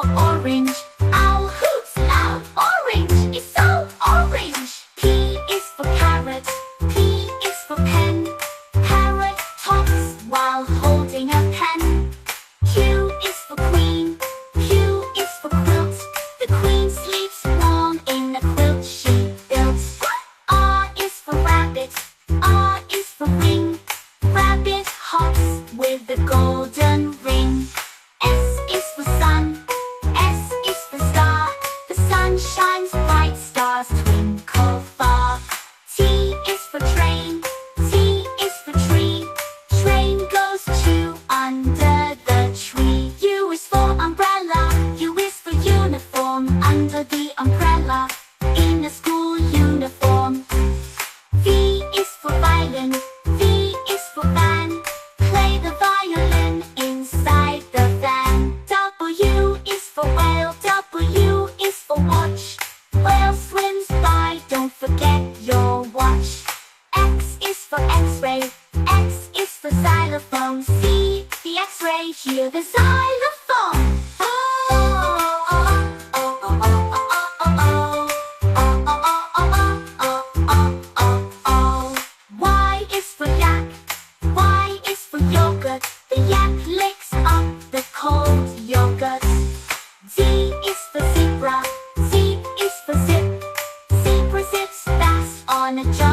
for orange. Owl hoots loud, orange is so orange. P is for carrot, P is for pen. Parrot talks while holding a pen. Q is for queen, Q is for quilt. The queen sleeps warm in a quilt she built. R is for rabbit, R is for ring. Rabbit hops with the golden ring. S is for sun, S is for star. The sun shines bright, stars twinkle far. T is for train, T is for tree. Train goes to under the tree. U is for umbrella, U is for uniform. Under the umbrella, in a school uniform. V is for violin, V is for van. Play the violin inside the van. W is for whale, W is for watch. Whale swims by, don't forget your watch. X is for x-ray, X is for xylophone. See the x-ray, hear the xylophone. Y is for yak, Y is for yogurt. The yak licks up the cold yogurt. Z is for zebra, Z is for zip. Zebra zips fast on a jump.